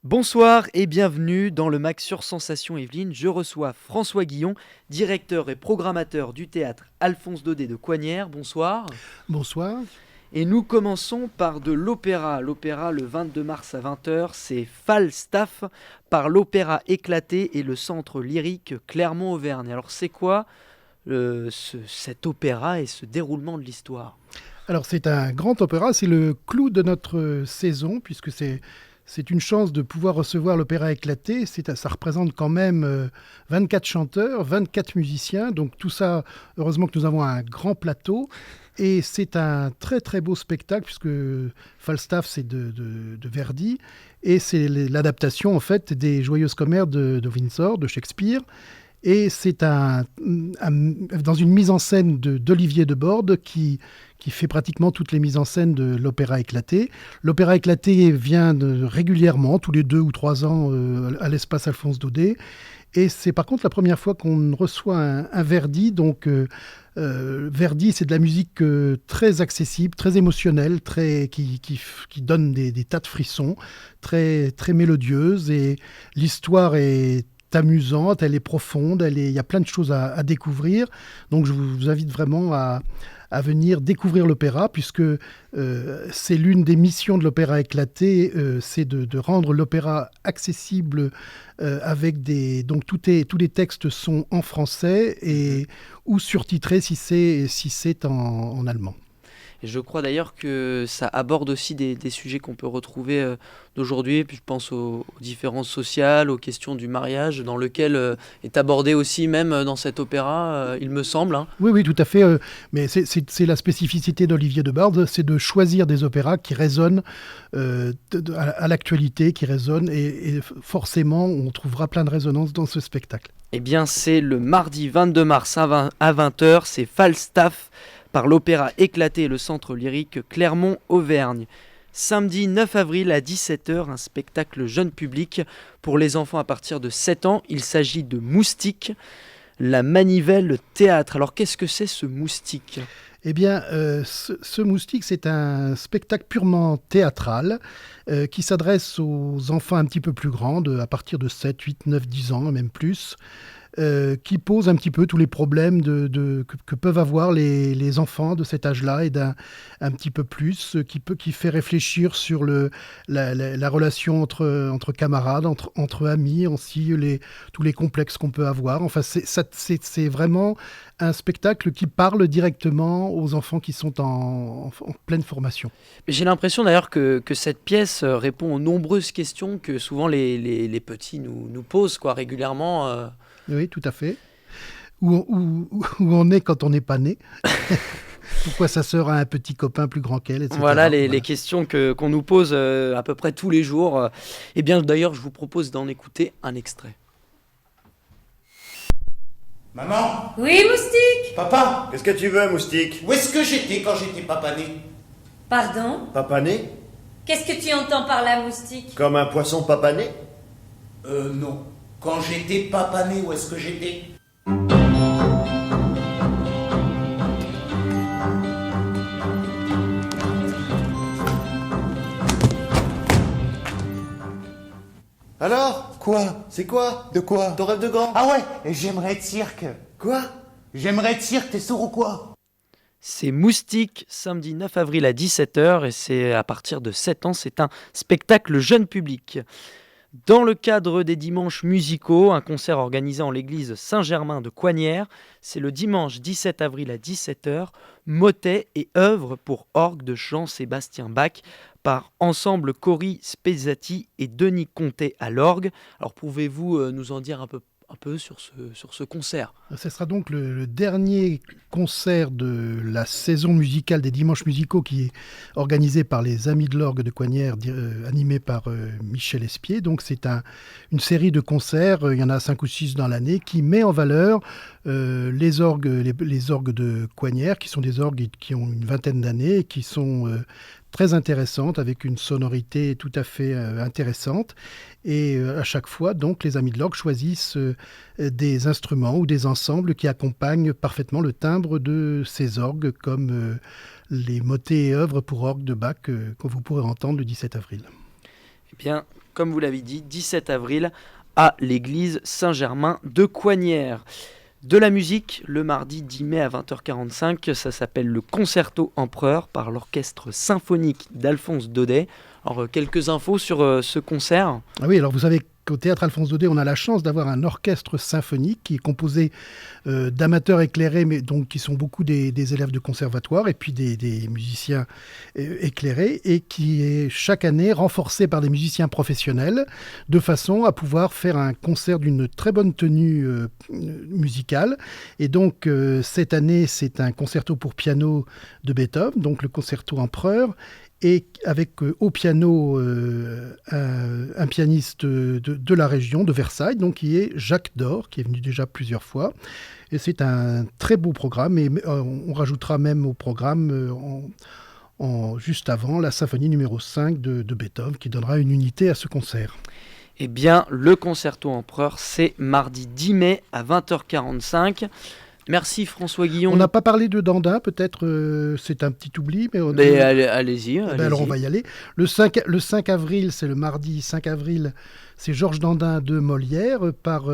Bonsoir et bienvenue dans le Max sur Sensation Yveline. Je reçois François Guillon, directeur et programmateur du théâtre Alphonse Daudet de Coignères. Bonsoir. Bonsoir. Et nous commençons par de l'opéra. L'opéra le 22 mars à 20h, c'est Falstaff par l'Opéra Éclaté et le Centre Lyrique Clermont-Auvergne. Alors c'est quoi cet opéra et ce déroulement de l'histoire? Alors c'est un grand opéra, c'est le clou de notre saison puisque c'est une chance de pouvoir recevoir l'Opéra Éclaté. Ça représente quand même 24 chanteurs, 24 musiciens. Donc tout ça, heureusement que nous avons un grand plateau. Et c'est un très très beau spectacle puisque Falstaff c'est de Verdi. Et c'est l'adaptation en fait des Joyeuses Commères de Windsor, de Shakespeare. Et c'est dans une mise en scène d'Olivier Deborde qui fait pratiquement toutes les mises en scène de l'Opéra Éclaté. L'Opéra Éclaté vient régulièrement, tous les 2 ou 3 ans, à l'espace Alphonse Daudet. Et c'est par contre la première fois qu'on reçoit un Verdi. Donc Verdi, c'est de la musique très accessible, très émotionnelle, qui donne des tas de frissons, très, très mélodieuse. Et l'histoire est amusante, elle est profonde, il y a plein de choses à découvrir. Donc je vous invite vraiment à venir découvrir l'opéra, puisque c'est l'une des missions de l'Opéra Éclaté, c'est de rendre l'opéra accessible donc tous les textes sont en français ou surtitrés si c'est en allemand. Et je crois d'ailleurs que ça aborde aussi des sujets qu'on peut retrouver d'aujourd'hui. Puis je pense aux différences sociales, aux questions du mariage, dans lequel est abordé aussi, même dans cet opéra, il me semble. Hein. Oui, oui, tout à fait. Mais c'est la spécificité d'Olivier Deborde, c'est de choisir des opéras qui résonnent à l'actualité, qui résonnent. Et forcément, on trouvera plein de résonances dans ce spectacle. Eh bien, c'est le mardi 22 mars à 20h. C'est Falstaff par l'Opéra Éclaté et le Centre Lyrique Clermont-Auvergne. Samedi 9 avril à 17h, un spectacle jeune public pour les enfants à partir de 7 ans. Il s'agit de Moustique, la manivelle théâtre. Alors qu'est-ce que c'est ce Moustique ? Eh bien, ce Moustique, c'est un spectacle purement théâtral qui s'adresse aux enfants un petit peu plus grands, à partir de 7, 8, 9, 10 ans, même plus. Qui pose un petit peu tous les problèmes que peuvent avoir les enfants de cet âge-là et un petit peu plus, qui fait réfléchir sur la relation entre camarades, entre amis, aussi tous les complexes qu'on peut avoir. Enfin, c'est vraiment un spectacle qui parle directement aux enfants qui sont en pleine formation. J'ai l'impression d'ailleurs que cette pièce répond aux nombreuses questions que souvent les petits nous posent régulièrement. Oui, tout à fait. Où on est quand on n'est pas né. Pourquoi sa sœur a un petit copain plus grand qu'elle, etc. Voilà les questions qu'on nous pose à peu près tous les jours. Eh bien, d'ailleurs, je vous propose d'en écouter un extrait. Maman? Oui, Moustique? Papa? Qu'est-ce que tu veux, Moustique? Où est-ce que j'étais quand j'étais papané? Pardon? Papané? Qu'est-ce que tu entends par là, Moustique? Comme un poisson papané? Non. Quand j'étais papané, où est-ce que j'étais? Alors? Quoi? C'est quoi? De quoi? Ton rêve de grand? Ah ouais, j'aimerais être cirque. Quoi? J'aimerais être cirque, t'es sourd ou quoi? C'est Moustique, samedi 9 avril à 17h, et c'est à partir de 7 ans, c'est un spectacle jeune public. Dans le cadre des dimanches musicaux, un concert organisé en l'église Saint-Germain de Coignères, c'est le dimanche 17 avril à 17h, motet et œuvres pour orgue de Jean-Sébastien Bach par Ensemble Cori Spezzati et Denis Conté à l'orgue. Alors pouvez-vous nous en dire un peu sur ce concert? Ce sera donc le dernier concert de la saison musicale des dimanches musicaux qui est organisé par les Amis de l'Orgue de Coignères, animé par Michel Espier. Donc c'est une série de concerts, il y en a 5 ou 6 dans l'année, qui met en valeur les orgues de Coignères, qui sont des orgues qui ont une vingtaine d'années et qui sont très intéressantes, avec une sonorité tout à fait intéressante. Et à chaque fois, donc, les Amis de l'Orgue choisissent des instruments ou des ensembles qui accompagnent parfaitement le timbre de ces orgues, comme les motets et œuvres pour orgue de Bach que vous pourrez entendre le 17 avril. Eh bien, comme vous l'avez dit, 17 avril à l'église Saint-Germain de Coignières. De la musique, le mardi 10 mai à 20h45, ça s'appelle le Concerto Empereur par l'orchestre symphonique d'Alphonse Daudet. Alors, quelques infos sur ce concert. Ah oui, alors vous savez qu'au Théâtre Alphonse Daudet, on a la chance d'avoir un orchestre symphonique qui est composé d'amateurs éclairés, mais donc qui sont beaucoup des élèves de conservatoire et puis des musiciens éclairés, et qui est chaque année renforcé par des musiciens professionnels, de façon à pouvoir faire un concert d'une très bonne tenue musicale. Et donc cette année, c'est un concerto pour piano de Beethoven, donc le Concerto Empereur, et avec au piano un pianiste de la région, de Versailles, donc qui est Jacques Dore, qui est venu déjà plusieurs fois. Et c'est un très beau programme, et on rajoutera même au programme, juste avant, la symphonie numéro 5 de Beethoven, qui donnera une unité à ce concert. Eh bien, le Concerto Empereur, c'est mardi 10 mai à 20h45. Merci François Guillon. On n'a pas parlé de Dandin, peut-être c'est un petit oubli. Mais allez-y. Alors on va y aller. Le 5 avril, c'est le mardi 5 avril, c'est Georges Dandin de Molière par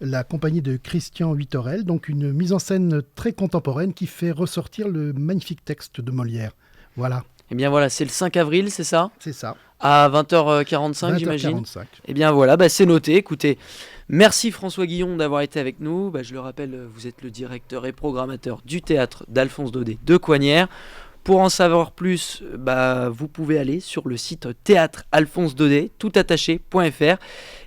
la compagnie de Christian Huitorel, donc une mise en scène très contemporaine qui fait ressortir le magnifique texte de Molière. Voilà. Eh bien voilà, c'est le 5 avril, c'est ça ? C'est ça. À 20h45, j'imagine. 20h45. Eh bien voilà, c'est noté. Écoutez, merci François Guillon d'avoir été avec nous. Je le rappelle, vous êtes le directeur et programmateur du théâtre d'Alphonse Daudet de Coignières. Pour en savoir plus, vous pouvez aller sur le site théâtre-alphonse-daudet, toutattaché.fr.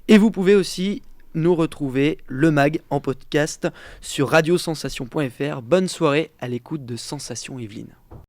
Et vous pouvez aussi nous retrouver le mag en podcast sur radiosensation.fr. Bonne soirée à l'écoute de Sensation Yveline.